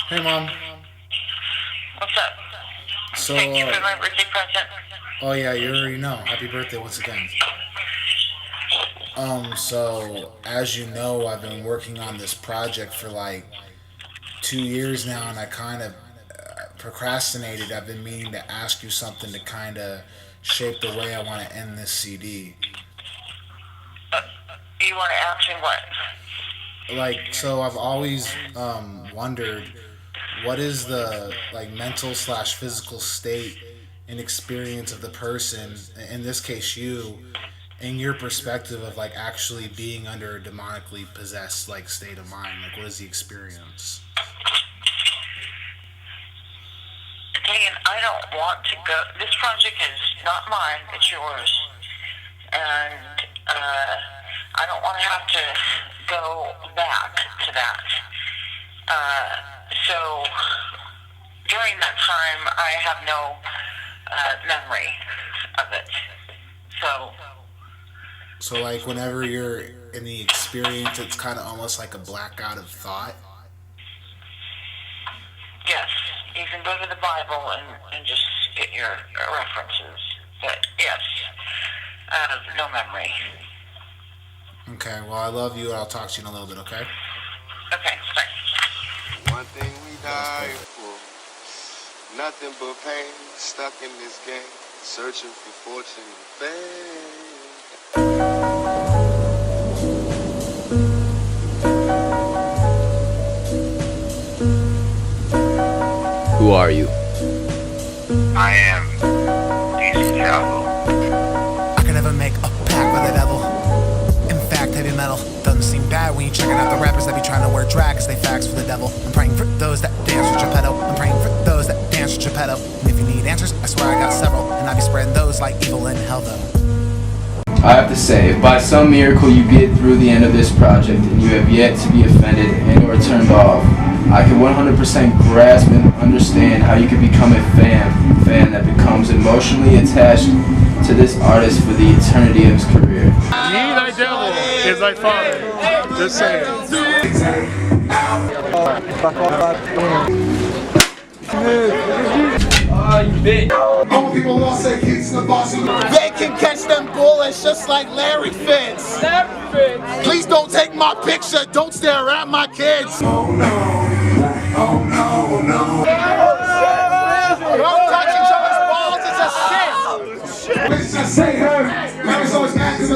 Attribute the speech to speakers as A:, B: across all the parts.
A: Hey, Mom.
B: What's up?
A: So,
B: Thank you for my birthday present.
A: oh yeah, you already know. Happy birthday once again. So as you know, I've been working on this project for like 2 years now, and I kind of procrastinated. I've been meaning to ask you something to kind of shape the way I want to end this CD.
B: Uh, you want to ask me what?
A: So I've always wondered what is the like mental slash physical state and experience of the person, in this case you, in your perspective of like actually being under a demonically possessed like state of mind. Like, what is the experience?
B: Dan, I don't want to go. This project is not mine, it's yours. And I don't want to have to go back to that. So during that time, I have no memory of it. So,
A: So like whenever you're in the experience, it's kind of almost like a blackout of thought.
B: yes, you can go to the Bible and just get your references. But yes, no memory.
A: Okay, well, I love you. I'll talk to you in a little bit. Okay.
B: Okay, thanks.
C: One thing we die for, nothing but pain, stuck in this game, searching for fortune and fame.
D: Who are you?
C: I am DC Calvo.
E: I can never make a pact with the devil. In fact, heavy metal doesn't seem bad when you're checking out the rappers that be trying to wear drag cause they facts for the devil. I'm praying for those that dance with Geppetto. I'm praying for those that dance with Geppetto. And if you need answers, I swear I got several. And I be spreading those like evil in hell though.
D: I have to say, if by some miracle you get through the end of this project and you have yet to be offended and or turned off, I can 100% grasp and understand how you could become a fan that becomes emotionally attached to this artist for the eternity of his career.
F: Ye thy devil is thy father. Just saying.
D: Oh, you bitch.
G: All people lost their kids in the Boston.
E: They can catch them bullets just like Larry Fitz. Please don't take my picture. Don't stare at my kids.
G: Oh no, oh no, no.
E: Don't touch each other's balls. It's a shit.
G: Let's just say her. Niggas always acting the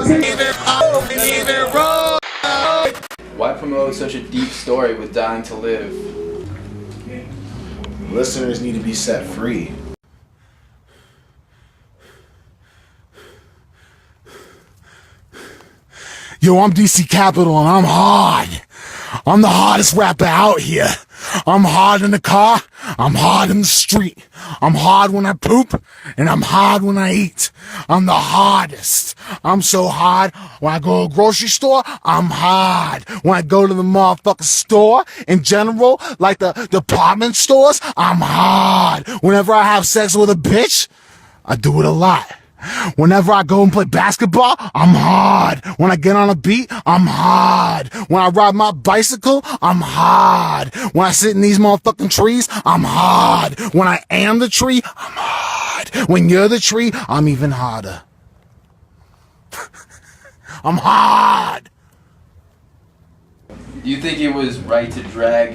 D: Why promote such a deep story with dying to live?
A: Listeners need to be set free.
E: Yo, I'm DC Capital and I'm hard. I'm the hardest rapper out here. I'm hard in the car. I'm hard in the street. I'm hard when I poop and I'm hard when I eat. I'm the hardest. I'm so hard. When I go to a grocery store, I'm hard. When I go to the motherfucking store in general, like the department stores, I'm hard. Whenever I have sex with a bitch, I do it a lot. Whenever I go and play basketball, I'm hard. When I get on a beat, I'm hard. When I ride my bicycle, I'm hard. When I sit in these motherfucking trees, I'm hard. When I am the tree, I'm hard. When you're the tree, I'm even harder. I'm hard.
D: Do you think it was right to drag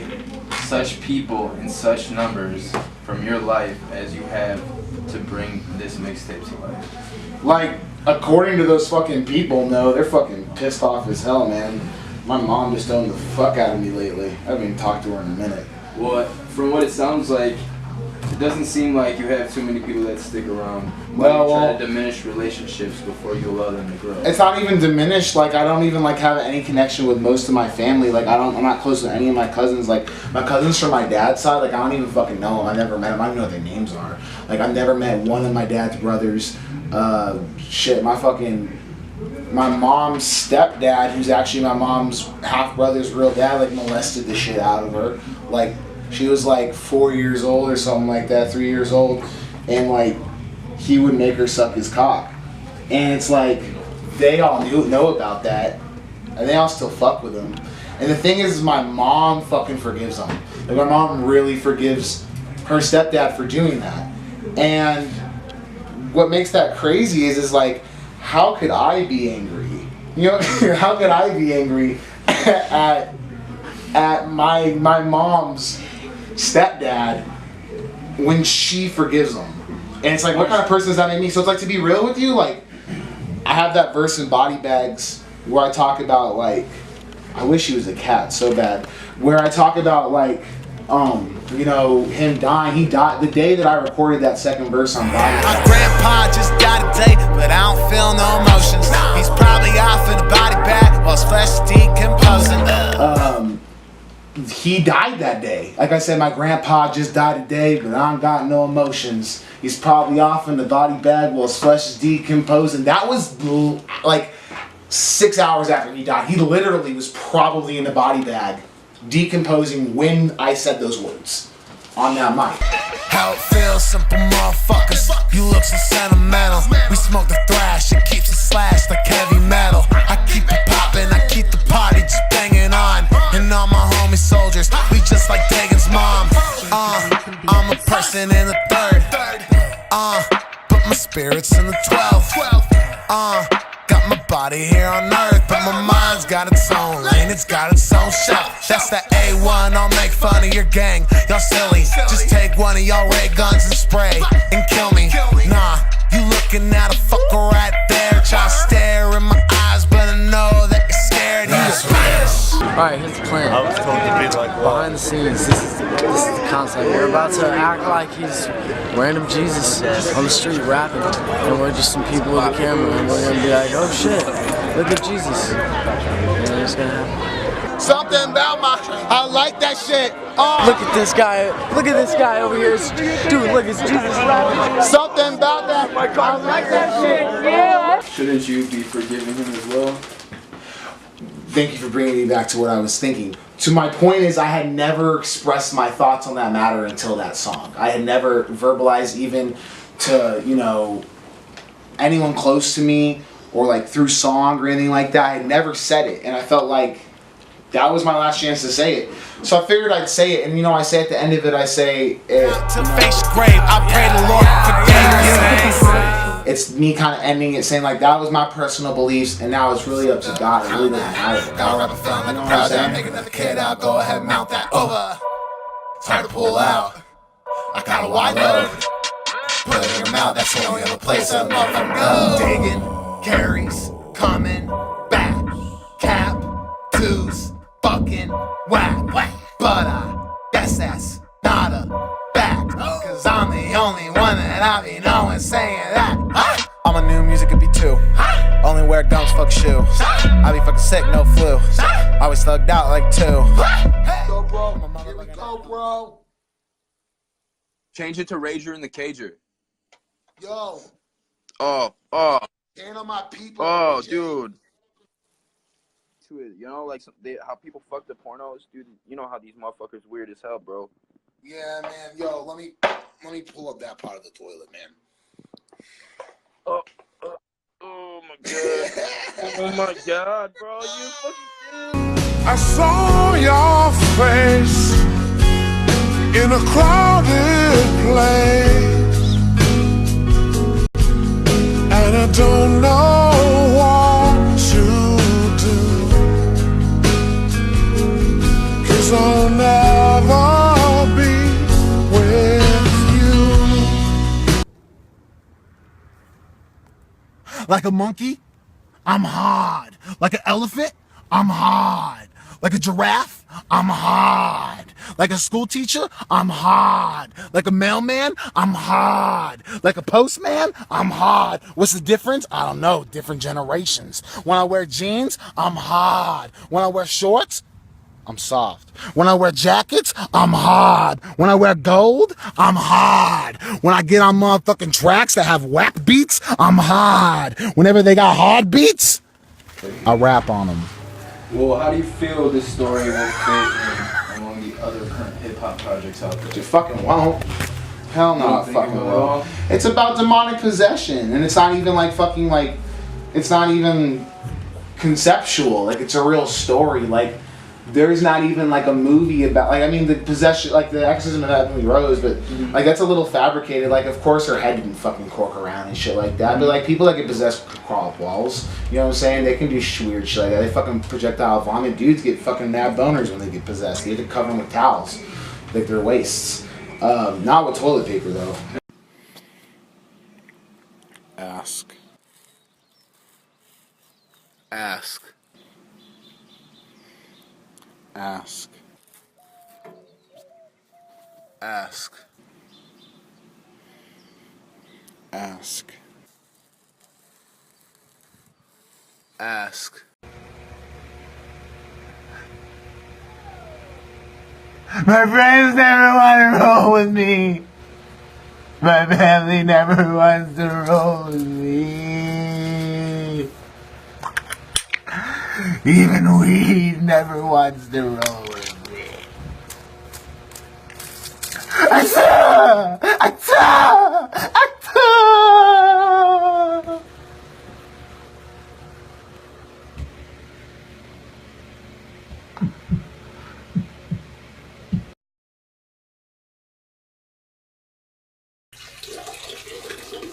D: such people in such numbers from your life as you have to bring this mixtape to life?
A: Like, according to those fucking people, no, they're fucking pissed off as hell, man. My mom just owned the fuck out of me lately. I haven't even talked to her in a minute.
D: Well, from what it sounds like, it doesn't seem like you have too many people that stick around.
A: Well,
D: You try
A: well-
D: to diminish relationships before you allow them to grow.
A: It's not even diminished. Like, I don't even like have any connection with most of my family. Like, I'm not close to any of my cousins. Like, my cousins from my dad's side, like, I don't even fucking know them. I never met them. I don't even know what their names are. Like, I've never met one of my dad's brothers. My mom's stepdad, who's actually my mom's half brother's real dad, like, molested the shit out of her. Like, she was like 4 years old or something like that, 3 years old, and like he would make her suck his cock. And it's like they all know about that, and they all still fuck with him. And the thing is my mom fucking forgives him. Like my mom really forgives her stepdad for doing that. And what makes that crazy is like, how could I be angry? You know, how could I be angry at my mom's stepdad when she forgives him? And it's like, what kind of person does that make me? So it's like, to be real with you, like, I have that verse in Body Bags where I talk about, like, I wish he was a cat so bad, where I talk about, like, you know, him dying. He died the day that I recorded that second verse on Body Bags.
H: My grandpa just died today, but I don't feel no emotions. He's probably off in a body bag while his flesh is decomposing.
A: He died that day. Like I said, my grandpa just died today, but I don't got no emotions. He's probably off in the body bag while his flesh is decomposing. That was like 6 hours after he died. He literally was probably in the body bag decomposing when I said those words on that mic.
H: How it feels, simple motherfuckers. You look so sentimental. We smoke the thrash, it keeps it slashed like heavy metal. I keep it poppin', I keep the party just banging on. And all my homie soldiers, we just like Dagan's mom. I'm a person in the third. Put my spirits in the 12th. Got my body here on earth, but my mind's got its own lane, it's got its own shelf. That's the A1, I'll make fun of your gang. Y'all silly, just take one of y'all ray guns and spray and kill me. Nah, you looking at a fucker right there, try to stare in my eyes, but I know that you're scared.
I: Alright, here's the plan.
F: I was told to be like,
I: Behind the scenes, this is the concept. We're about to act like he's random Jesus on the street rapping, and we're just some people with a camera, and we're gonna be like, oh shit, look at Jesus. And it's gonna happen.
G: Something about I like that shit.
I: Look at this guy over here. Dude, look, it's Jesus rapping.
G: Something about that. I like that shit. Yeah.
D: Shouldn't you be forgiving him as well?
A: Thank you for bringing me back to what I was thinking. To my point is, I had never expressed my thoughts on that matter until that song. I had never verbalized even to, you know, anyone close to me or like through song or anything like that. I had never said it, and I felt like that was my last chance to say it. So I figured I'd say it, and you know, I say at the end of it, I say
H: To face grave, I pray the Lord forgive you.
A: it's me kind of ending it, saying like that was my personal beliefs, and now it's really up to God. It really doesn't matter.
H: I'll rap a film like a project, make another kid out, go ahead and mount that over. It's hard to pull out, I got a wide load. Put it in your mouth, that's the only other place a motherfucker go. Digging, carries, coming, back, cap, twos, fucking, whack. But I guess that's not a fact, cause I'm the only one that I be knowing saying that. All my new music could be two. Only wear gums, fuck shoe. I be fucking sick, no flu. Always thugged out like two.
G: Go, bro. Here we go, bro.
J: Change it to Rager and the Cager.
G: Yo.
J: Oh.
G: Ain't on my people.
J: Oh, dude. You know, like how people fuck the pornos, dude. You know how these motherfuckers weird as hell, bro.
G: Yeah, man. Yo, let me pull up that part of the toilet, man.
J: Oh my god. Oh my god, bro. You fucking
E: I saw your face in a crowded place, and I don't know what to do, 'cause I'll never be with you. Like a monkey, I'm hard. Like an elephant, I'm hard. Like a giraffe, I'm hard. Like a school teacher, I'm hard. Like a mailman, I'm hard. Like a postman, I'm hard. What's the difference? I don't know. Different generations. When I wear jeans, I'm hard. When I wear shorts, I'm soft. When I wear jackets, I'm hard. When I wear gold, I'm hard. When I get on motherfucking tracks that have whack beats, I'm hard. Whenever they got hard beats, I rap on them.
D: Well, how do you feel this story will fit in among the other current hip-hop projects out there?
A: It fucking won't. Hell no, it fucking won't. It's about demonic possession, and it's not even like fucking like, it's not even conceptual. Like, it's a real story. Like there's not even like a movie about, like, I mean, the possession, like the exorcism of Emily Rose, but like that's a little fabricated. Like, of course her head didn't fucking cork around and shit like that, but like people that get possessed crawl up walls, you know what I'm saying? They can do weird shit like that. They fucking projectile vomit. Dudes get fucking mad boners when they get possessed. You have to cover them with towels, like their waists. Not with toilet paper though. Ask. Ask. Ask. Ask. Ask. Ask.
E: My friends never want to roll with me. My family never wants to roll with me. Even weed never wants to roll with me. Achoo! Achoo! Achoo!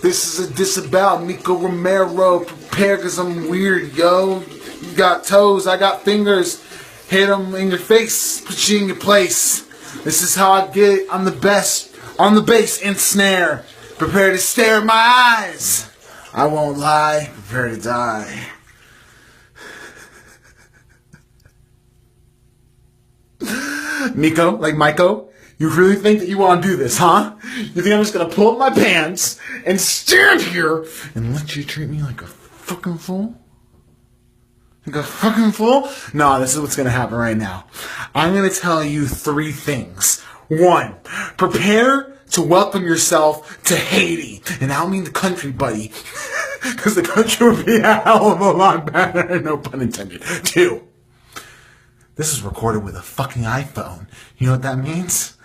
E: This is a diss about Nico Romero. Prepare cause I'm weird, yo. You got toes, I got fingers. Hit them in your face, put you in your place. This is how I get it. I'm the best on the bass and snare. Prepare to stare at my eyes. I won't lie, prepare to die. Miko, like Maiko, you really think that you want to do this, huh? You think I'm just gonna pull up my pants and stand here and let you treat me like a fucking fool? Like a fucking fool? No, this is what's gonna happen right now. I'm gonna tell you 3 things. 1, prepare to welcome yourself to Haiti. And I don't mean the country, buddy. Because the country would be a hell of a lot better, no pun intended. 2, this is recorded with a fucking iPhone. You know what that means?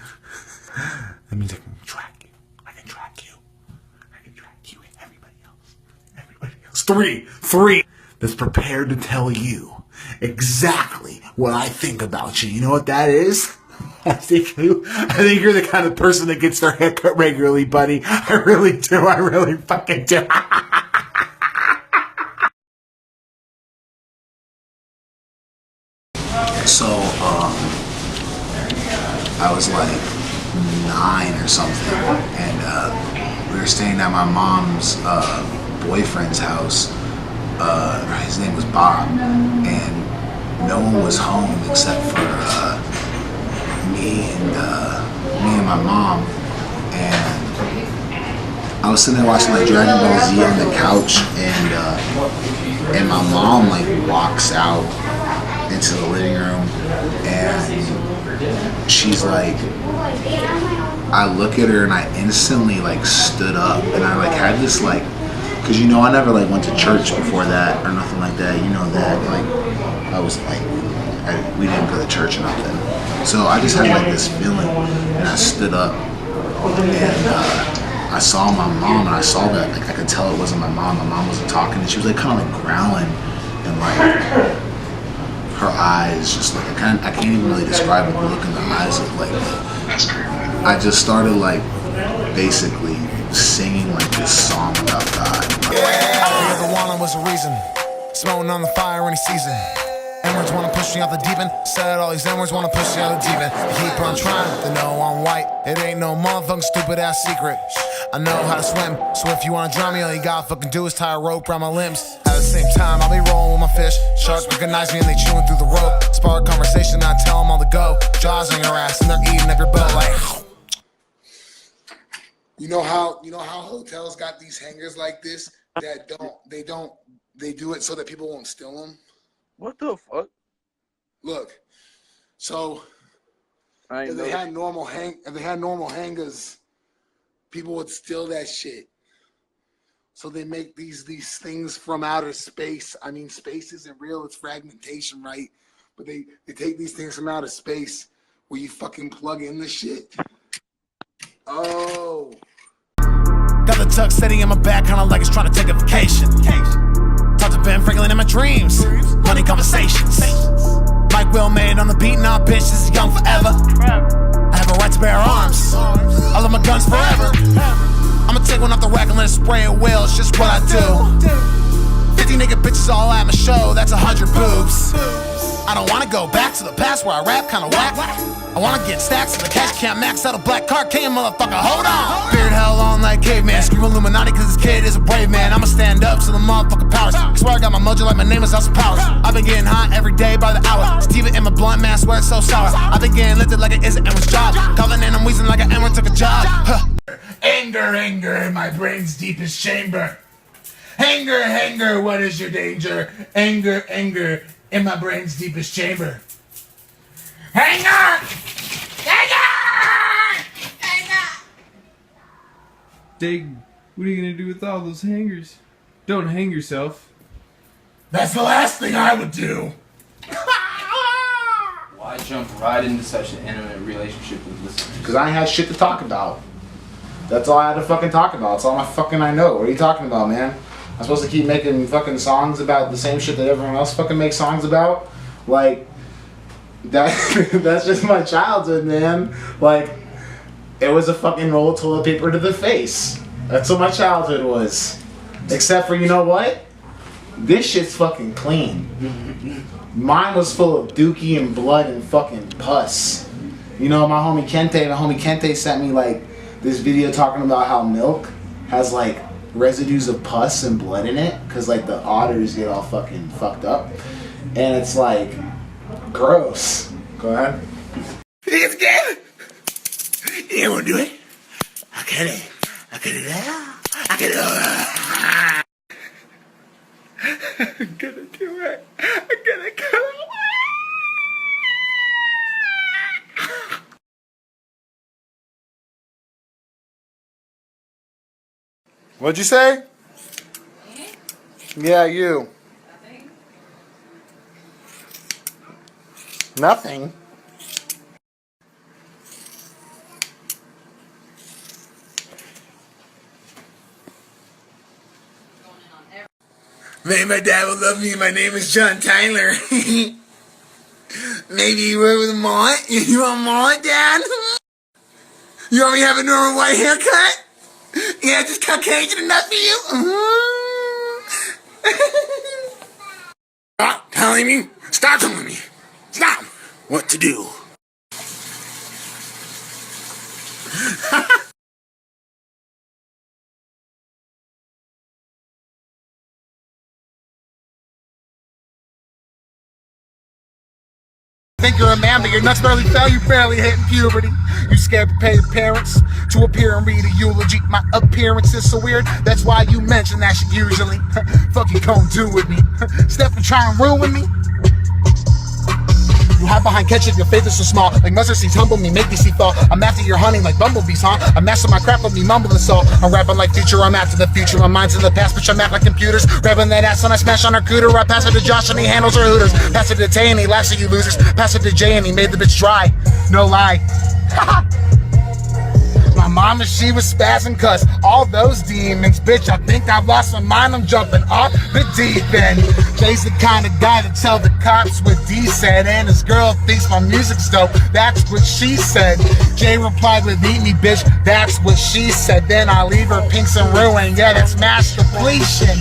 E: That means I can track you. I can track you. I can track you and everybody else. Everybody else. 3, that's prepared to tell you exactly what I think about you. You know what that is? I think you're the kind of person that gets their hair cut regularly, buddy. I really do. I really fucking do.
A: So, I was like 9 or something, and we were staying at my mom's boyfriend's house. His name was Bob, and no one was home except for me and my mom. And I was sitting there watching like Dragon Ball Z on the couch, and my mom like walks out into the living room, and she's like, I look at her and I instantly like stood up, and I like had this like, cause you know I never like went to church before that or nothing like that, you know that, like I was like, we didn't go to church or nothing, so I just had like this feeling, and I stood up, and I saw my mom, and I saw that like I could tell it wasn't my mom wasn't talking, and she was like kind of like growling, and like her eyes just like, I can't even really describe the look in the eyes of like, I just started like basically singing like this song about God.
H: Yeah, the one was a reason. Smoking on the fire any season. N-words wanna push me out the deep end. Said all these N-words wanna push me out the deep end. Keep on trying, they know I'm white. It ain't no motherfucking stupid ass secret. I know how to swim, so if you wanna drown me, all you gotta fucking do is tie a rope around my limbs. At the same time, I'll be rolling with my fish. Sharks recognize me and they chewing through the rope. Spark conversation, I tell them all to go. Jaws on your ass and they're eating up your butt like.
E: You know how hotels got these hangers like this that they do it so that people won't steal them?
J: What the fuck?
E: Look, so if they had normal hangers, people would steal that shit. So they make these things from outer space. I mean, space isn't real, it's fragmentation, right? But they take these things from outer space where you fucking plug in the shit. Oh.
H: Got the tuck sitting in my back, kinda like it's trying to take a vacation. Talk to Ben Franklin in my dreams. Money conversations. Mike Will made on the beat, nah, bitch, this is young forever. I have a right to bear arms. I love my guns forever. I'ma take one off the rack and let it spray a wheel, it's just what I do. 50 nigga bitches all at my show, that's 100 boobs. I don't wanna go back to the past where I rap kinda whack. I wanna get stacks of the cash, can't max out a black car, can't motherfucker, hold on. Beard hell on like caveman, scream Illuminati cause this kid is a brave man. I'ma stand up to the motherfucking powers. I swear I got my mojo like my name is House of Powers. I've been getting hot every day by the hour. Steven in my blunt man, swear it's so sour. I've been getting lifted like it is an Emma's job. Coughing and I'm wheezing like an Emma took a job.
E: Anger, anger in my brain's deepest chamber. Anger, anger, what is your danger? Anger, anger in my brain's deepest chamber. Anger! Anger! Anger!
D: Dig, what are you gonna do with all those hangers? Don't hang yourself.
E: That's the last thing I would do.
D: Why jump right into such an intimate relationship with listeners?
A: Because I ain't had shit to talk about. That's all I had to fucking talk about. That's all I know. What are you talking about, man? I'm supposed to keep making fucking songs about the same shit that everyone else fucking makes songs about? Like, that's just my childhood, man. Like, it was a fucking roll of toilet paper to the face. That's what my childhood was. Except for, you know what? This shit's fucking clean. Mine was full of dookie and blood and fucking pus. You know, my homie Kente sent me, like, this video talking about how milk has, like, residues of pus and blood in it, because, like, the otters get all fucking fucked up. And it's, like, gross. Go ahead.
E: It's good. You wanna do it? I get it. I get it out. I get it out. I'm gonna do it. I'm gonna go. What'd you say? Me? Yeah, you. Nothing. Maybe my dad will love me. My name is John Tyler. Maybe you work with a mullet. You want a mullet, Dad? You want me to have a normal white haircut? Yeah, just Caucasian enough for you? Stop telling me. Stop telling me. Stop. What to do. Think you're a man, but your nuts barely fell, you barely hitting puberty. You scared to pay your parents to appear and read a eulogy. My appearance is so weird, that's why you mention that shit usually. Fuck you gon' do with me? Step and try and ruin me? You hide behind ketchup, your faith is so small. Like mustard seeds humble me, make me see fall. I'm after your hunting like bumblebees, huh? I master my crap, let me mumble and salt. I'm rapping like future, I'm after the future. My mind's in the past, bitch, I'm at like computers. Grabbing that ass when I smash on her cooter. I pass it to Josh and he handles her hooters. Pass it to Tay and he laughs at you losers. Pass it to Jay and he made the bitch dry. No lie. My mama, she was spazzing cuss all those demons. Bitch, I think I've lost my mind, I'm jumping off the deep end. Jay's the kind of guy to tell the cops what D said, and his girl thinks my music's dope, that's what she said. Jay replied with eat me bitch, that's what she said. Then I leave her pinks and ruin, yeah, that's mass depletion.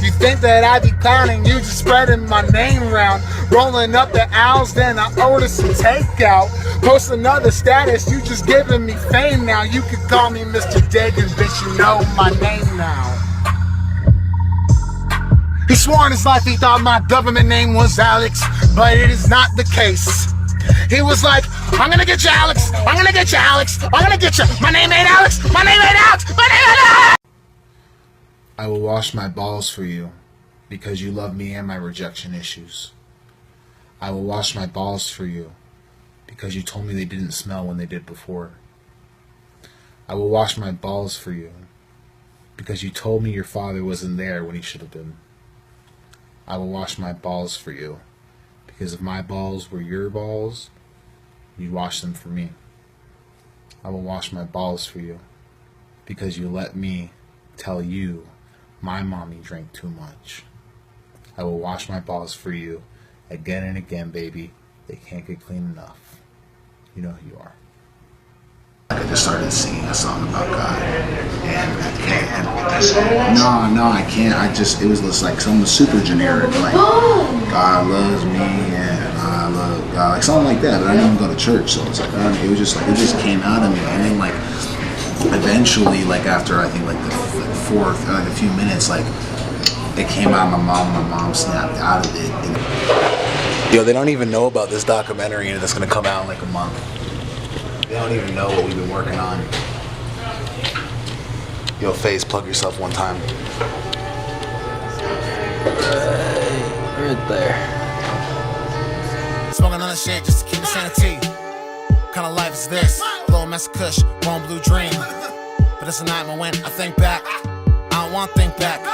E: You think that I be clowning, you just spreading my name around. Rolling up the owls, then I order some takeout. Post another status, you just giving me fame now. You could call me Mr. Dagan, bitch, you know my name now. He swore in his life he thought my government name was Alex, but it is not the case. He was like, I'm gonna get you, Alex. I'm gonna get you, Alex. I'm gonna get you. My name ain't Alex. My name ain't Alex. My name ain't Alex. I will wash my balls for you because you love me and my rejection issues. I will wash my balls for you because you told me they didn't smell when they did before. I will wash my balls for you because you told me your father wasn't there when he should have been. I will wash my balls for you because if my balls were your balls, you'd wash them for me. I will wash my balls for you because you let me tell you my mommy drank too much. I will wash my balls for you
A: Again and again, baby. They can't get clean enough. You know who you are. I just started singing a song about God, and I can't end with that song. No, I can't. It was just like something super generic, like God loves me and I love God, like something like that. But I didn't even go to church, so it's like it just came out of me, and then like eventually, like after I think like the fourth, like a few minutes, like it came out of my mom. My mom snapped out of it. And, yo, they don't even know about this documentary that's gonna come out in like a month. They don't even know what we've been working on. Yo, Face, plug yourself one time.
I: Right there.
H: Smoking on the shit just to keep the sanity. Kind of life is this? Little mess of kush, one blue dream. But it's a nightmare when I think back. I don't wanna think back.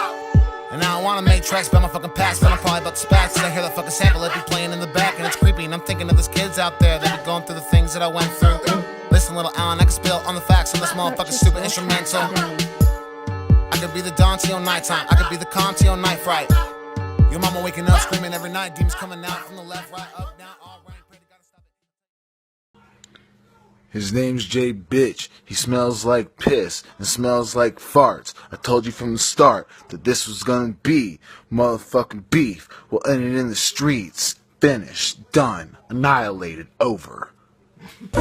H: And I don't wanna make tracks about my fucking past, but I'm probably about to spaz. I hear the fucking sample, it be playing in the back, and it's creepy. And I'm thinking of these kids out there that be going through the things that I went through. Listen, little Alan, I can spill on the facts on this motherfucking stupid instrumental. I could be the Dante on nighttime, I could be the Conti on night fright. Your mama waking up screaming every night, demons coming out from the left, right, up, down, all right. Pray to God to stop it.
E: His name's Jay Bitch. He smells like piss and smells like farts. I told you from the start that this was gonna be motherfucking beef. We'll end it in the streets. Finished. Done. Annihilated. Over.
H: I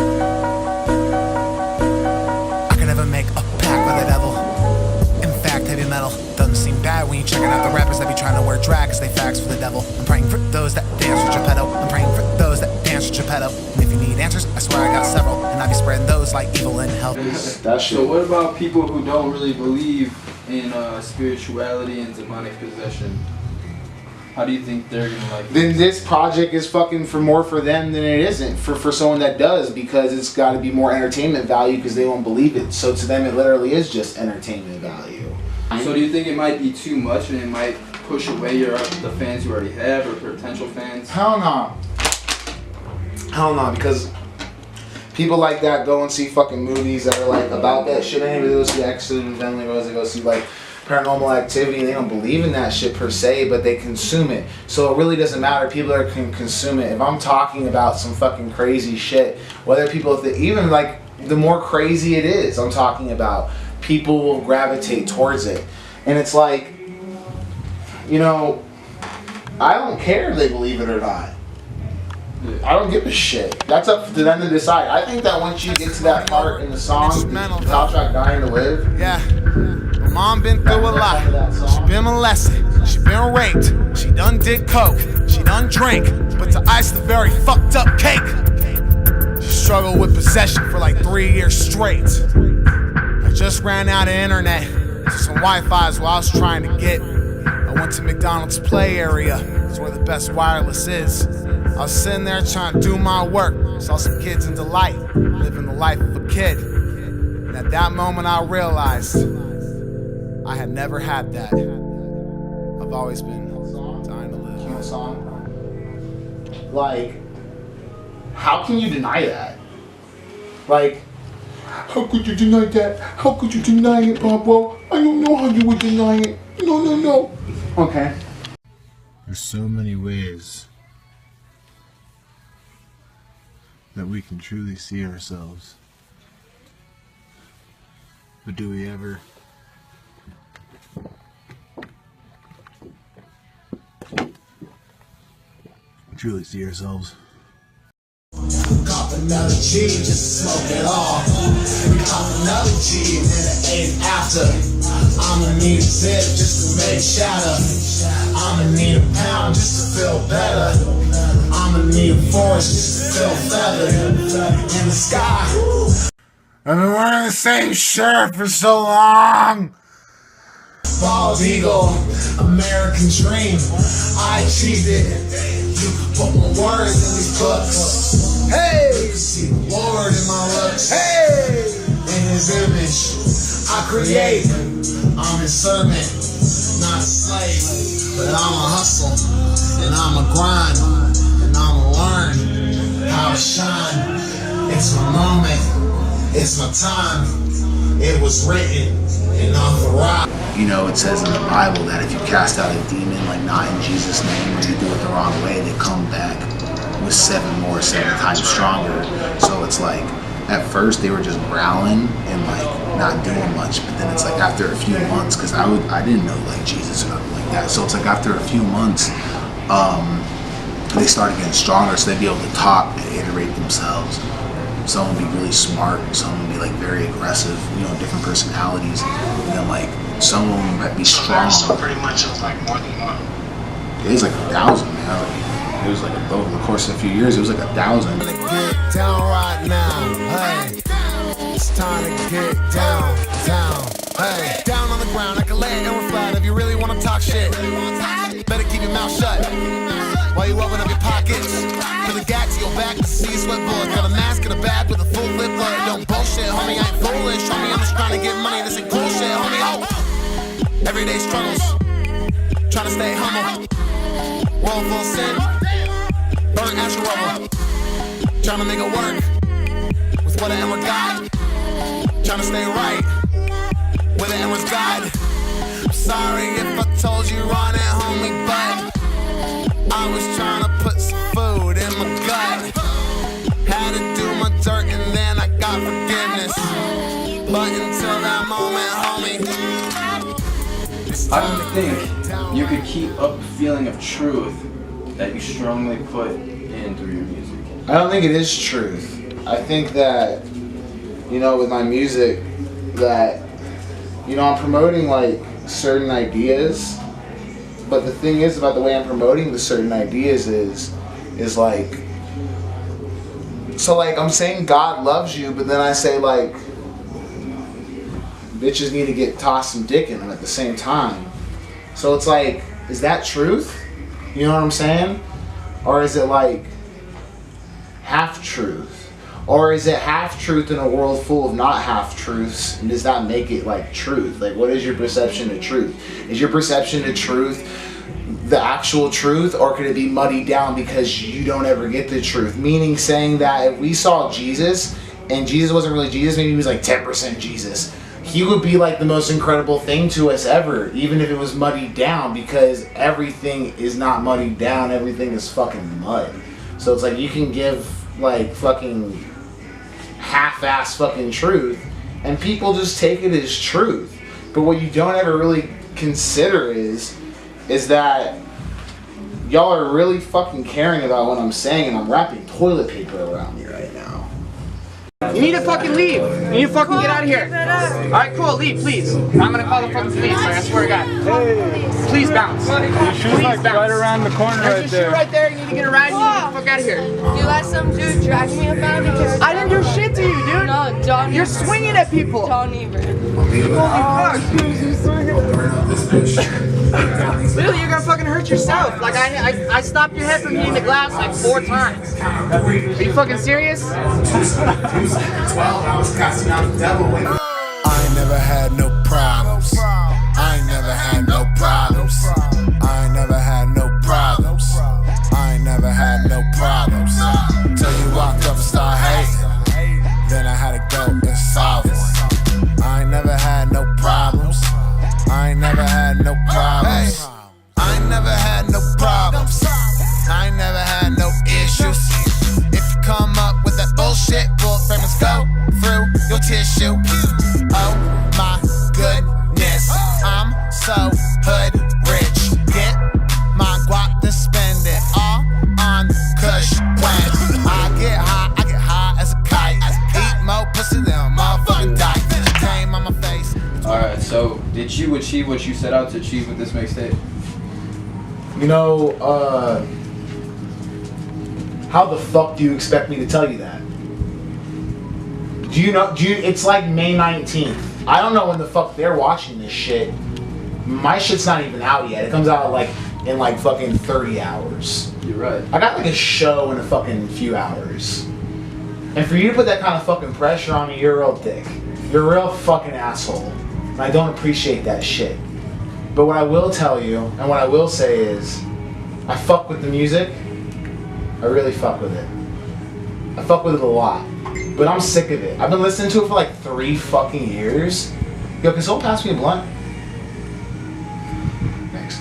H: can never make a pact with the devil. In fact, heavy metal doesn't seem bad when you checking out the rappers that be trying to wear drag cause they facts for the devil. I'm praying for those that dance with Geppetto. I'm praying for those that dance with Geppetto. And if you need answers, I swear I got several. And I be spreading those like evil in hell.
D: So what about people who don't really believe in spirituality and demonic possession? How do you think they're gonna like
A: Then this project is fucking more for them than it isn't for someone that does, because it's got to be more entertainment value because they won't believe it. So to them it literally is just entertainment value.
D: So do you think it might be too much and it might push away the fans you already have or potential fans?
A: Hell no. Hell no, because people like that go and see fucking movies that are like about that shit. Anybody go see Exorcist and Family Rose, they go see like Paranormal Activity, and they don't believe in that shit per se, but they consume it. So it really doesn't matter. People can consume it. If I'm talking about some fucking crazy shit, whether people, even like the more crazy it is, I'm talking about, people will gravitate towards it. And it's like, you know, I don't care if they believe it or not. I don't give a shit. That's up to them to decide. I think that once you get to that part in the song, the top track Dying to Live.
H: Yeah. My mom been through a lot. She been molested. She been raped. She done did coke. She done drank. But to ice the very fucked up cake. She struggled with possession for like 3 years straight. I just ran out of internet. So some Wi-Fi's what I was trying to get. I went to McDonald's play area. It's where the best wireless is. I was sitting there trying to do my work. Saw some kids in delight, living the life of a kid. And at that moment I realized I had never had that. I've always been dying to live.
A: Cute song. Like, how can you deny that? Like, how could you deny that? How could you deny it, Pablo? I don't know how you would deny it. No. Okay. There's so many ways that we can truly see ourselves. But do we ever? Truly see ourselves?
H: Cop another G just to smoke it off. Cop another G and then an 8 after. I'ma need a zip just to make shatter. I'ma need a pound just to feel better. I'ma need a forest just to feel feathered in the sky.
E: I've been wearing the same shirt for so long.
H: Bald eagle, American dream. I achieved it. You can put my words in these books. Hey, you can see the Lord in my looks. Hey, in His image, I create. I'm His servant, not a slave, but I'm a hustle and I'm a grind and I'ma learn how to shine. It's my moment, it's my time.
E: It was written and authorized.
A: You know, it says in the Bible that if you cast out a demon, like not in Jesus' name, or you do it the wrong way, they come back with 7 times stronger. So it's like, at first they were just growling and like not doing much, but then it's like after a few months, because I didn't know like Jesus or nothing like that. So it's like after a few months, they started getting stronger, so they'd be able to talk and iterate themselves. Some would be really smart, some would be like very aggressive, you know, different personalities. And then like some of them might be strong.
K: So pretty much it was like more than one.
A: It was like 1,000, man. It was like over the course of a few years, it was like 1,000.
H: Get down right now, hey. It's time to get down, hey. Down on the ground, I can lay it and flat. If you really wanna talk shit, better keep your mouth shut. While you open up your pockets, put the gag to your back to see you sweat bullets. Got a mask in a bag with a full lip blood. Don't bullshit, homie, I ain't foolish. Homie, I'm just trying to get money, this ain't cool shit, homie. Oh. Everyday struggles, trying to stay humble. World full of sin, burnt ash rubble. Trying to make it work with what I ever got. Trying to stay right with the Emira's guide. I'm sorry if I told you run it, homie, but I was trying to put some food in my gut. Had to do my dirt and then I got forgiveness. But until that moment, homie,
D: I don't think you could keep up a feeling of truth that you strongly put in through your music.
A: I don't think it is truth. I think that, you know, with my music, that, you know, I'm promoting like certain ideas, but the thing is about the way I'm promoting the certain ideas is like, so like I'm saying God loves you, but then I say like, bitches need to get tossed some dick in them at the same time. So it's like, is that truth? You know what I'm saying? Or is it like half truth? Or is it half truth in a world full of not half truths? And does that make it like truth? Like, what is your perception of truth? Is your perception of truth the actual truth, or could it be muddied down because you don't ever get the truth? Meaning saying that if we saw Jesus and Jesus wasn't really Jesus, maybe he was like 10% Jesus, he would be like the most incredible thing to us ever, even if it was muddied down, because everything is not muddied down, everything is fucking mud. So it's like you can give like fucking half-ass fucking truth and people just take it as truth. But what you don't ever really consider is that y'all are really fucking caring about what I'm saying, and I'm wrapping toilet paper around me right now.
L: You need to fucking leave. You need to fucking get out of here. Alright, cool, leave, please. I'm gonna call the fucking police, I swear to God. Hey. Please bounce.
F: Your shoe's like right around the corner right there.
L: There's your shoe right there, you need to get around, you need to get the fuck out of here.
M: You let some dude drag me about because
L: I didn't do shit to you, dude.
M: No, don't.
L: You're swinging at people.
M: Don't even.
L: Holy fuck. Literally, you're gonna fucking hurt yourself. Like, I stopped your head from hitting the glass like 4 times. Are you fucking serious?
H: I ain't never had no problems. I ain't never had no problems. I ain't never had no problems. I ain't never had no problems. Till you walked up and started hating. Then I had to go and solve one. I ain't never had no problems. I ain't never had no problems. I ain't never had no problems. I ain't never had no issues. If you come up with that bullshit, bullet fragments go through your tissue. Oh my goodness, I'm so hood rich. Get my guap to spend it all on Kush when I get high as a kite. Eat more pussy than a motherfucking dyke. Came on my face.
D: Alright, so did you achieve what you set out to achieve with this mixtape?
A: You know, how the fuck do you expect me to tell you that? It's like May 19th. I don't know when the fuck they're watching this shit. My shit's not even out yet. It comes out in like fucking 30 hours.
D: You're right.
A: I got like a show in a fucking few hours. And for you to put that kind of fucking pressure on me, you're a real dick. You're a real fucking asshole. And I don't appreciate that shit. But what I will tell you, and what I will say is, I fuck with the music. I really fuck with it. I fuck with it a lot. but I'm sick of it. I've been listening to it for like 3 fucking years. Yo, can someone pass me a blunt? Thanks.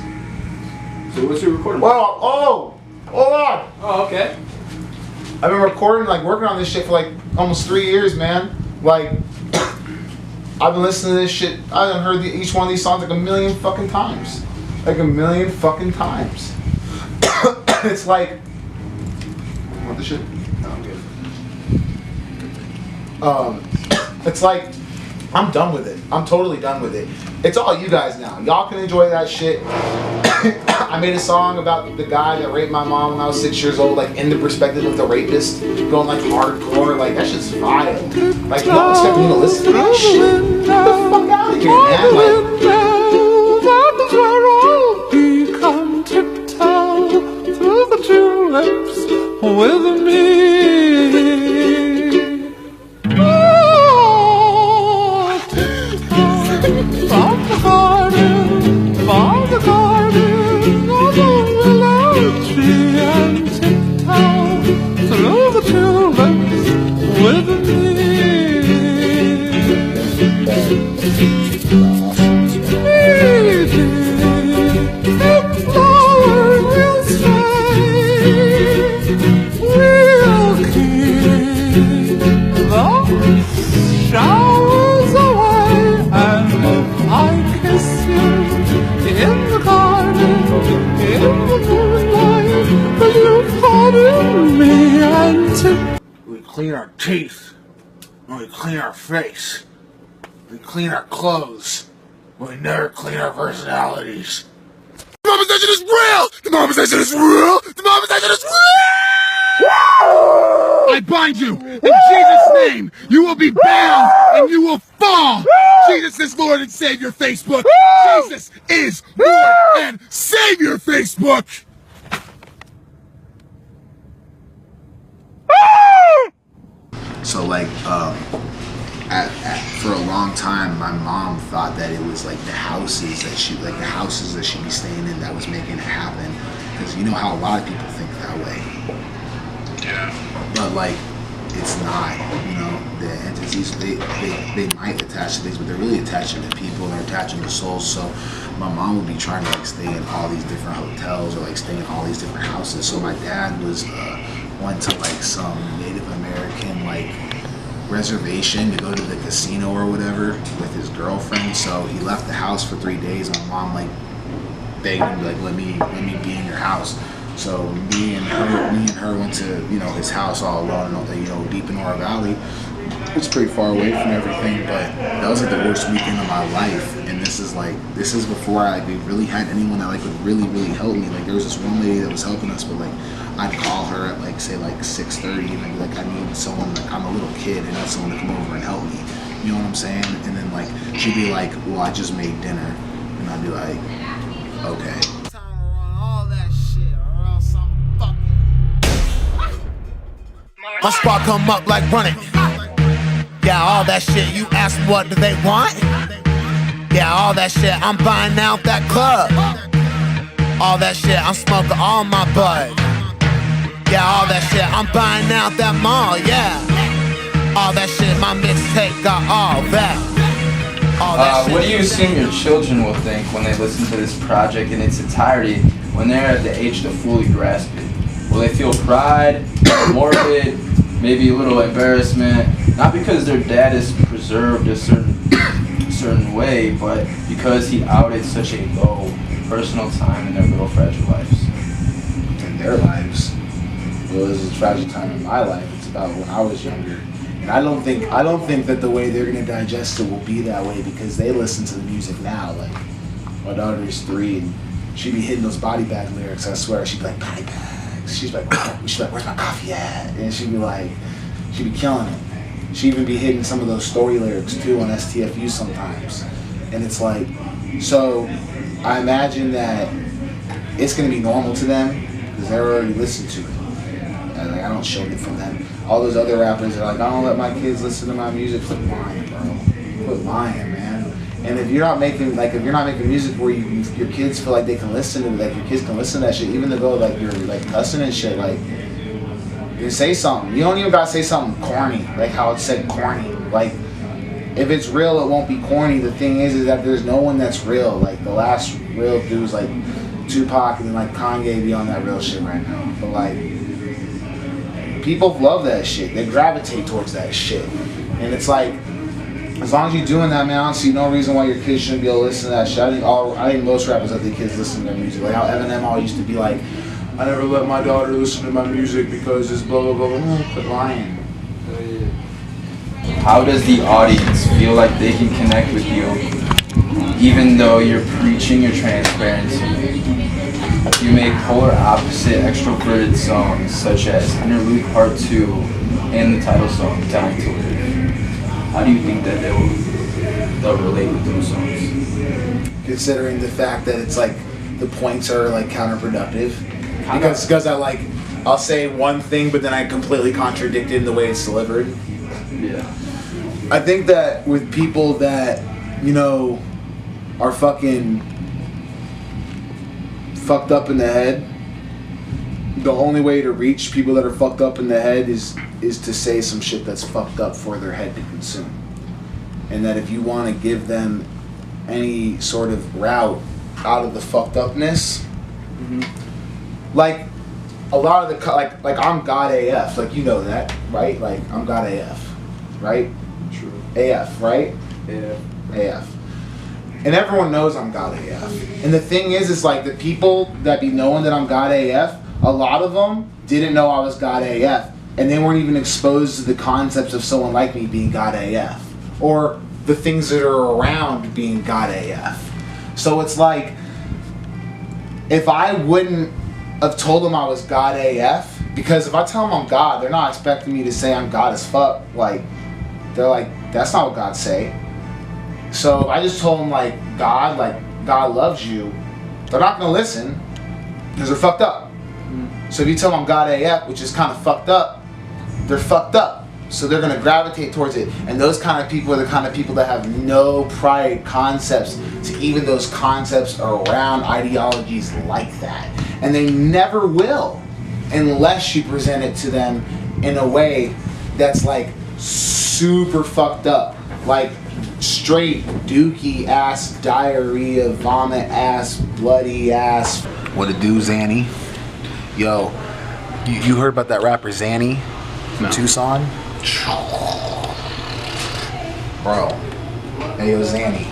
D: So what's your recording?
A: Well, hold on.
D: Oh, okay.
A: I've been recording, like working on this shit for like almost 3 years, man. Like, I've been listening to this shit. I've heard each one of these songs like a million fucking times. Like a million fucking times. It's like, want the shit? No, I'm good. It's like, I'm done with it. I'm totally done with it. It's all you guys now. Y'all can enjoy that shit. I made a song about the guy that raped my mom when I was 6 years old, like in the perspective of the rapist, going like hardcore. Like that shit's vile. Like y'all expect me to listen to that shit? Get the fuck out of here, man. Like,
H: come tiptoe through the tulips with me. From the garden of the willow tree, and tiptoe through the tulips with me. The flower will stay, we'll keep the showers away, and if I kiss you in the garden, in the moonlight, will you pardon me and tip?
E: We clean our teeth, and we clean our face, we clean our clothes, but we never clean our personalities. The mobilization is real! The mobilization is real! The mobilization is real! I bind you in Jesus' name! You will be bound and you will fall! Jesus is Lord and Savior, Facebook! Jesus is Lord and Savior, Facebook!
A: so like, for a long time, my mom thought that it was like the houses that she'd be staying in that was making it happen. Because you know how a lot of people think that way.
K: Yeah.
A: But like, it's not. You know, the entities they might attach to things, but they're really attaching to people. They're attaching to souls. So my mom would be trying to like stay in all these different hotels or like stay in all these different houses. So my dad was went to like some Native American like reservation to go to the casino or whatever with his girlfriend. So he left the house for 3 days. My mom like begged him like, let me be in your house. So me and her went to, you know, his house all alone, you know, deep in Oro Valley. It's pretty far away from everything, but that was like the worst weekend of my life. And this is before I like really had anyone that like would really help me. Like there was this one lady that was helping us, but like I'd call her at like say like 6:30 and I'd be like, I need someone, like I'm a little kid and I need someone to come over and help me. You know what I'm saying? And then like she'd be like, well, I just made dinner, and I'd be like, okay.
H: My squad come up like running. Yeah, all that shit, you ask what do they want? Yeah, all that shit, I'm buying out that club. All that shit, I'm smoking all my bud. Yeah, all that shit, I'm buying out that mall, yeah. All that shit, my mixtape got all that. All that shit.
D: What do you assume your children will think when they listen to this project in its entirety when they're at the age to fully grasp it? Will they feel pride, morbid, maybe a little embarrassment? Not because their dad is preserved a certain way, but because he outed such a low personal time in their little fragile lives.
A: In their lives. Well, this is a tragic time in my life. It's about when I was younger. And I don't think that the way they're gonna digest it will be that way because they listen to the music now. Like my daughter is 3 and she'd be hitting those body bag lyrics. I swear, she'd be like, body bags. She's like, where's my coffee at? And she'd be killing it. She'd even be hitting some of those story lyrics too on STFU sometimes. And it's like, so I imagine that it's gonna be normal to them because they're already listened to it. And like, I don't shield it from them. All those other rappers are like, I don't let my kids listen to my music. Quit lying, bro. Quit lying, man. And if you're not making music where your kids feel like they can listen to, like your kids can listen to that shit, even though like you're like cussing and shit, like You say something. You don't even gotta say something corny, like how it said corny. Like, if it's real, it won't be corny. The thing is that there's no one that's real. Like, the last real dudes like Tupac and like Kanye be on that real shit right now. But like, people love that shit. They gravitate towards that shit. And it's like, as long as you're doing that, man, I don't see no reason why your kids shouldn't be able to listen to that shit. I think most rappers let their kids listen to their music. Like how Eminem always used to be like, I never let my daughter listen to my music because it's blah, blah, blah, blah. Quit lying.
D: How does the audience feel like they can connect with you, even though you're preaching your transparency? You make polar opposite extroverted songs, such as Interlude Part 2 and the title song, Dying to Live. How do you think that they'll relate with those songs?
A: Considering the fact that it's like, the points are like counterproductive. Because I'll say one thing, but then I completely contradict it in the way it's delivered.
D: Yeah.
A: I think that with people that, you know, are fucking fucked up in the head, the only way to reach people that are fucked up in the head is to say some shit that's fucked up for their head to consume. And that if you want to give them any sort of route out of the fucked upness, like a lot of the like I'm God AF, like you know that, right? Like I'm God AF, right?
D: True.
A: AF, right?
D: Yeah.
A: AF. And everyone knows I'm God AF. And the thing is like the people that be knowing that I'm God AF, a lot of them didn't know I was God AF, and they weren't even exposed to the concepts of someone like me being God AF, or the things that are around being God AF. So it's like, if I wouldn't have told them I was God AF, because if I tell them I'm God, they're not expecting me to say I'm God as fuck. Like, they're like, that's not what God say. So if I just told them like God loves you, they're not gonna listen because they're fucked up. So if you tell them I'm God AF, which is kind of fucked up, they're fucked up. So they're gonna gravitate towards it. And those kind of people are the kind of people that have no prior concepts to even those concepts around ideologies like that. And they never will unless you present it to them in a way that's like super fucked up. Like straight dookie ass, diarrhea, vomit ass, bloody ass. What it do, Zanny? Yo, you heard about that rapper Zanny from Tucson? Bro, hey yo Zanny.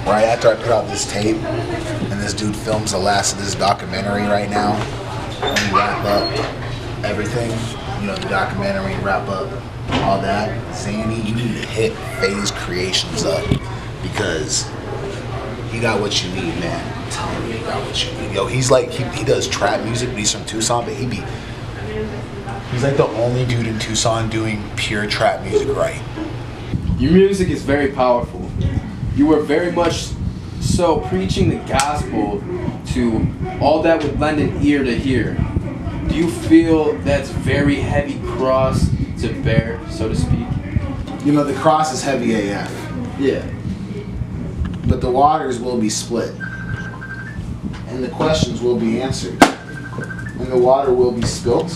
A: Right after I put out this tape, and this dude films the last of this documentary right now, and we wrap up everything, you know, the documentary, wrap up all that. Zanny, you need to hit FaZe Creations up, because he got what you need, man. I'm telling you, he got what you need. Yo, he's like, he does trap music, but he's from Tucson, but he's like the only dude in Tucson doing pure trap music right.
D: Your music is very powerful. You were very much so preaching the gospel to all that would lend an ear to hear. Do you feel that's very heavy cross to bear, so to speak?
A: You know, the cross is heavy AF.
D: Yeah.
A: But the waters will be split. And the questions will be answered. And the water will be spilt.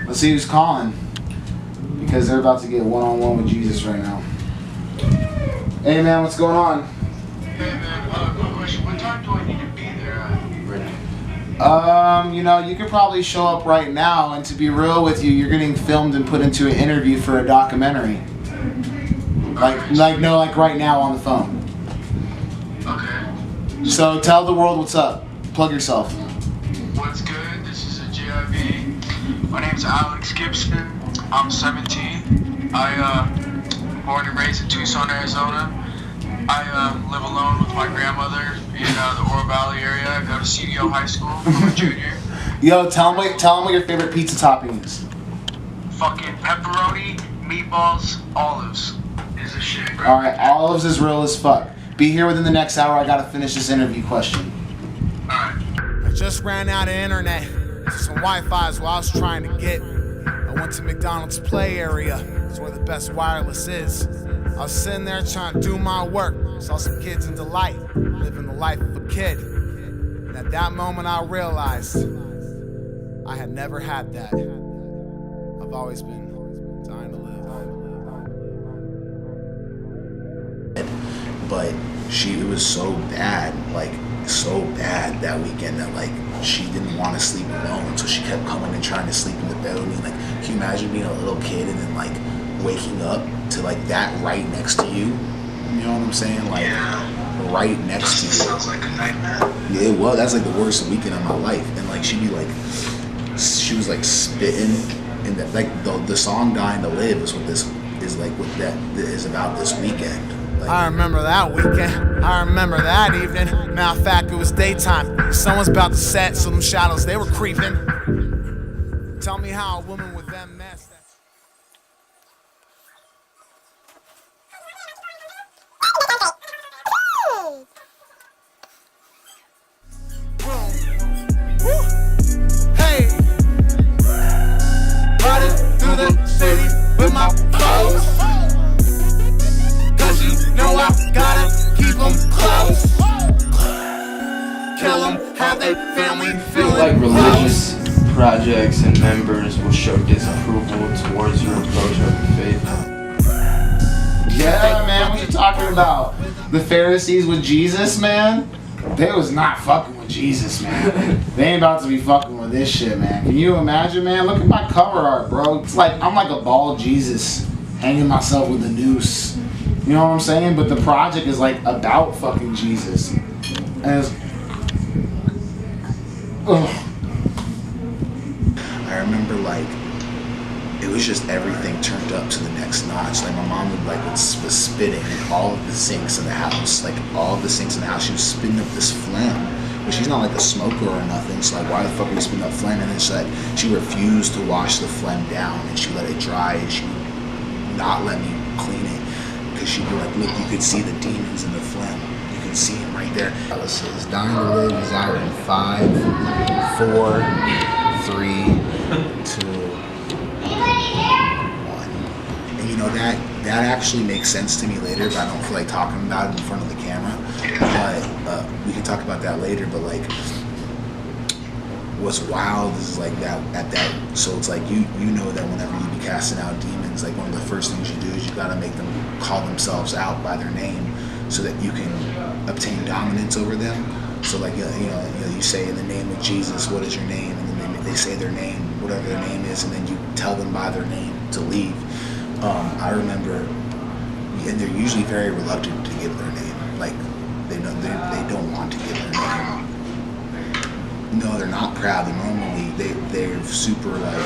A: Let's see who's calling. Because they're about to get one-on-one with Jesus right now. Hey man, what's going on?
K: Hey man, quick question. What time do I need to be there right now?
A: You know, you could probably show up right now, and to be real with you, you're getting filmed and put into an interview for a documentary. Like right now on the phone.
K: Okay.
A: So tell the world what's up. Plug yourself.
K: What's good? This is a JIB. My name's Alex Gibson. I'm 17. Born and raised in Tucson, Arizona. I live alone with my grandmother in the Oro Valley area. I go to CDO High School. I'm a junior.
A: Yo, tell them what your favorite pizza topping is.
K: Fucking pepperoni, meatballs, olives is the shit, bro.
A: Alright, olives is real as fuck. Be here within the next hour. I gotta finish this interview question.
K: Alright.
H: I just ran out of internet. Some Wi-Fi is what I was trying to get. I went to McDonald's play area. It's where the best wireless is. I was sitting there trying to do my work. Saw some kids in delight, living the life of a kid. And at that moment I realized
E: I had never had that. I've always been dying to live.
A: But it was so bad, like so bad that weekend that like she didn't want to sleep alone, so she kept coming and trying to sleep in the bed with me. Like, can you imagine being a little kid and then like waking up to like that right next to you? You know what I'm saying? Like, right next to you.
K: Sounds like a nightmare.
A: Yeah, well, that's like the worst weekend of my life. And like she was like spitting, and that like the song "Dying to Live" is what this is like. What that is about this weekend. Like,
E: I remember that weekend. I remember that evening. Matter of fact, it was daytime. The sun was about to set, so them shadows, they were creeping. Tell me how a woman with them mess. Hey, riding through the city with my foes. Cause you know I gotta keep them close. Kill them, have they family feeling
D: like religious projects and members will show disapproval towards your approach of the faith.
A: yeah, man, what you talking about? The Pharisees with Jesus, man? They was not fucking with Jesus, man. They ain't about to be fucking with this shit, man. Can you imagine, man? Look at my cover art, bro. It's like I'm like a bald Jesus hanging myself with a noose. You know what I'm saying? But the project is like about fucking Jesus. And it's, ugh. I remember like it was just everything turned up to the next notch. Like my mom would was spitting all of the sinks in the house. Like all of the sinks in the house, she was spitting up this phlegm. But she's not like a smoker or nothing. So like, why the fuck are you spitting up phlegm? And then she refused to wash the phlegm down, and she let it dry, and she would not let me clean it. Because she'd be like, look, you could see the demons in the phlegm. You can see them right there. Alice says, Dying to Live is out in 5, 4, 3, 2, 1. And you know, that actually makes sense to me later, but I don't feel like talking about it in front of the camera. But we can talk about that later. But like, what's wild is like that so it's like you know that whenever you be casting out demons, like one of the first things you do is you gotta make them call themselves out by their name so that you can obtain dominance over them. So like you say, in the name of Jesus, what is your name? And then they say their name, whatever their name is, and then you tell them by their name to leave. I remember, and they're usually very reluctant to give their name. Like they don't want to give their name. No, they're not proud. They're super like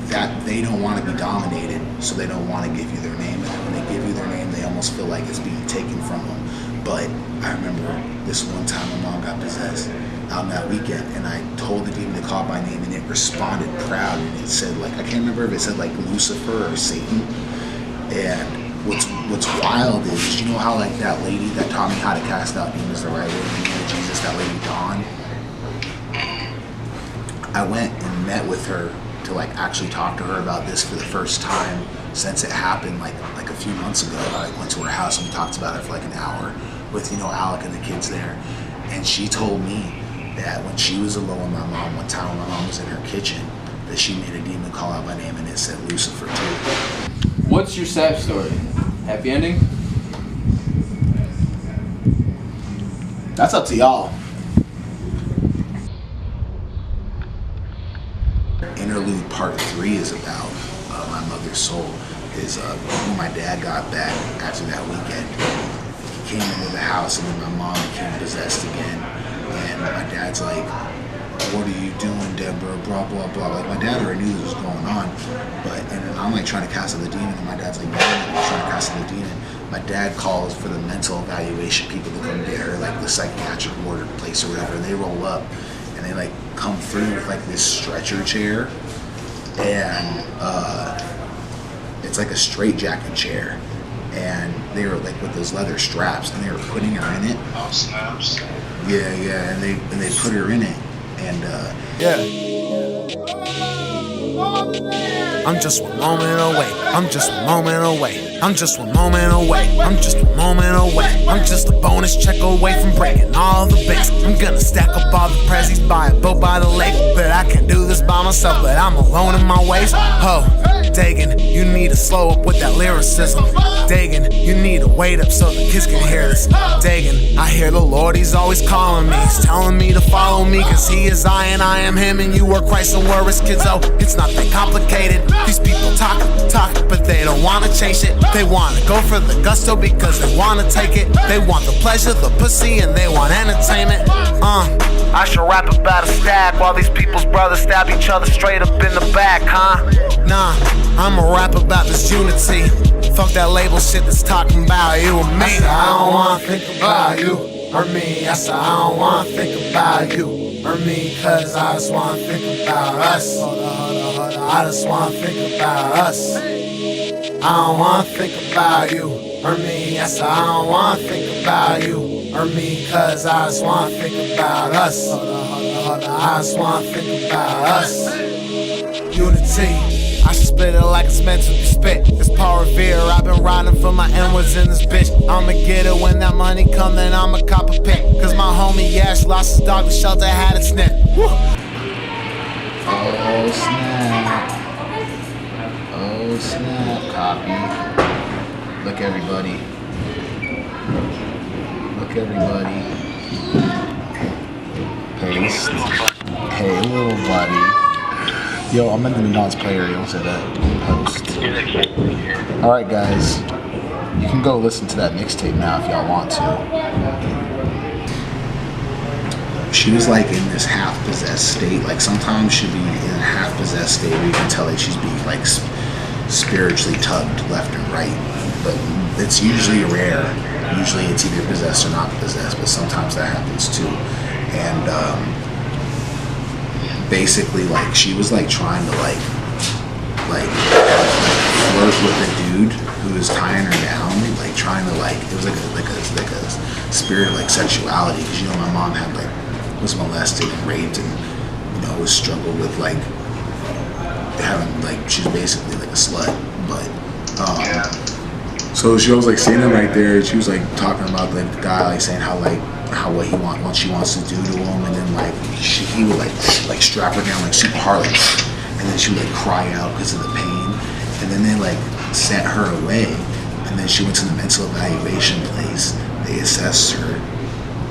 A: that they don't want to be dominated, so they don't want to give you their name. And then when they give you their name, they almost feel like it's being taken from them. But I remember this one time my mom got possessed out on that weekend, and I told the demon to call by name, and it responded proud, and it said like, I can't remember if it said like Lucifer or Satan. And what's wild is, you know how like that lady that taught me how to cast out demons the right way, in the name of Jesus, that lady Dawn? I went and met with her to like actually talk to her about this for the first time since it happened like a few months ago. I went to her house and we talked about it for like an hour with Alec and the kids there, and she told me that when she was alone with my mom one time when my mom was in her kitchen, that she made a demon call out my name and it said Lucifer too.
D: What's your sad story? Happy ending?
A: That's up to y'all. Interlude part 3 is about my mother's soul. Is when my dad got back after that weekend, he came into the house and then my mom became possessed again. And my dad's like, what are you doing, Deborah? Blah, blah, blah. Like, my dad already knew this was going on. And I'm like trying to cast out the demon, and my dad's like, yeah, I'm trying to cast out the demon. My dad calls for the mental evaluation people to come get her, like the psychiatric ward or place or whatever, and they roll up and they like come through with like this stretcher chair, and it's like a straitjacket chair, and they were like with those leather straps, and they were putting her in it.
K: Oh, snaps.
A: Yeah, and they put her in it, and
E: I'm just one moment away. I'm just one moment away. I'm just one moment away. I'm just one moment
H: away. I'm just a bonus check away from breaking all the banks. I'm gonna stack up all the prezzies, buy a boat by the lake. But I can do this by myself, but I'm alone in my ways. Ho, Dagan, you need to slow up with that lyricism. Dagan, you need to wait up so the kids can hear this. Dagan, I hear the Lord, he's always calling me. He's telling me to follow me, cause he is I and I am him. And you are Christ and we're his kids, oh, it's not that complicated. These people talk, but they don't wanna chase it. They wanna go for the gusto because they wanna take it. They want the pleasure, the pussy, and they want entertainment. I should rap about a stab while these people's brothers stab each other straight up in the back, huh? Nah, I'ma rap about this unity. Fuck that label shit that's talking about you and me. I said I don't wanna think about you or me. I said I don't wanna think about you or me, cause I just wanna think about us. I just wanna think about us. I don't wanna think about you or me. I said I don't wanna think about you or me, cause I just wanna think about us. I just wanna think about us. Unity. I should spit it like it's meant to be spit. It's Paul Revere, I've been riding for my N-words in this bitch. I'ma get it when that money come, then I'ma cop a pick. Cause my homie Yash lost his dog, the shelter had it snipped. Woo.
A: Oh snap. Oh snap, copy. Look everybody. Look everybody. Paste. Hey little buddy. Yo, I'm in the McDonald's player, you don't say that. Post. Alright guys, you can go listen to that mixtape now if y'all want to. She was like in this half-possessed state. Like sometimes she'd be in a half-possessed state where you can tell that she's being like spiritually tugged left and right. But it's usually rare. Usually it's either possessed or not possessed, but sometimes that happens too. And basically, like, she was like trying to like flirt with the dude who was tying her down, like trying to like, it was like a spirit of like sexuality, because you know my mom had like was molested and raped and you know was struggled with like having like, she was basically like a slut. But so she was like seeing him right there, she was like talking about like the guy, like saying how what he wants, what she wants to do to him, and then like he would like strap her down like super hard, like, and then she would like cry out because of the pain, and then they like sent her away, and then she went to the mental evaluation place. They assessed her,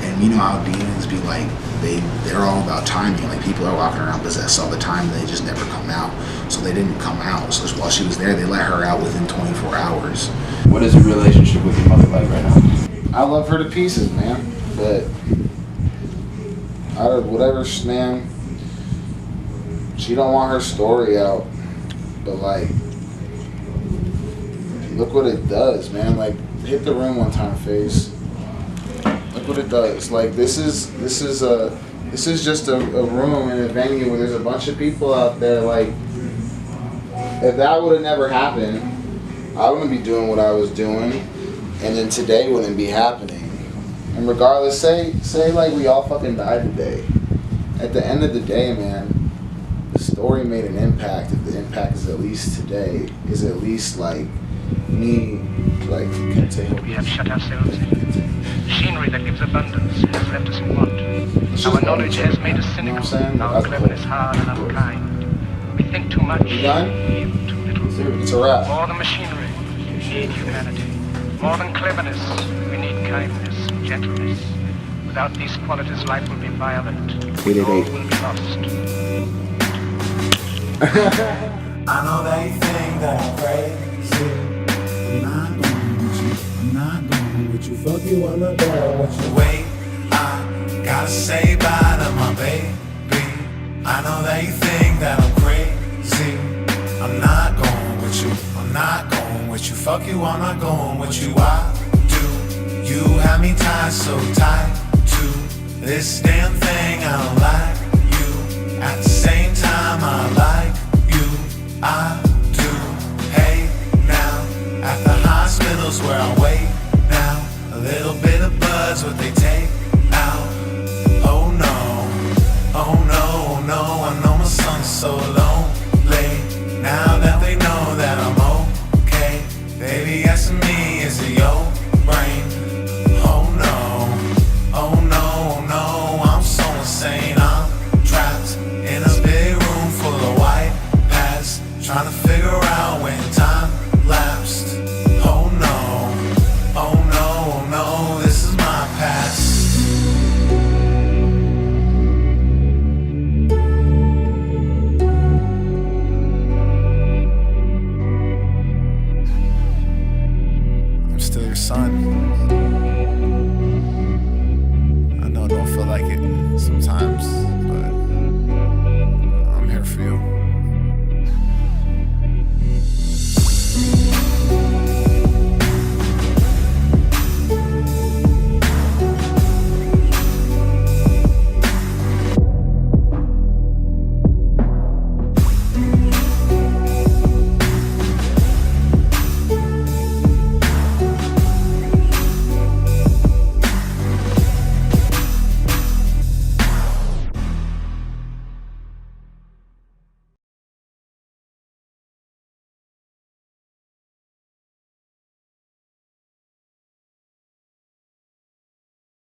A: and you know how demons be like, they're all about timing. Like people are walking around possessed all the time, and they just never come out. So they didn't come out. So while she was there, they let her out within 24 hours.
D: What is your relationship with your mother like right now?
A: I love her to pieces, man. But out of whatever, man, she don't want her story out. But like, look what it does, man. Like, hit the room one time, Face. Look what it does. Like, this is just a room in a venue where there's a bunch of people out there. Like, if that would have never happened, I wouldn't be doing what I was doing, and then today wouldn't be happening. And regardless, say like we all fucking died today. At the end of the day, man, the story made an impact. If the impact is at least today, is at least like me, like, can't say
N: we have shut ourselves in. Machinery that gives abundance has left us in want. Our knowledge has made us cynical. Our cleverness hard and unkind. We think too much.
A: You done?
N: Too little.
A: It's a wrap.
N: More than machinery, we need humanity. More than cleverness, we need kindness. Gentleness. Without these qualities, life will be violent. All will be lost.
H: I know that you think that I'm crazy. I'm not going with you. I'm not going with you. Fuck you, I'm not going with you. Wait, I gotta say bye to my baby. I know that you think that I'm crazy. I'm not going with you. I'm not going with you. Fuck you, I'm not going with you. You have me tied so tight to this damn thing. I don't like you. At the same time, I like you. I do. Hey, now at the hospitals where I wait now, a little bit of blood's what they take out. Oh no, oh no, oh no. I know my son's so lonely. Now that they know that I'm okay, baby asking me, is it your brain?
E: son. I know it don't feel like it sometimes, but I'm here for you.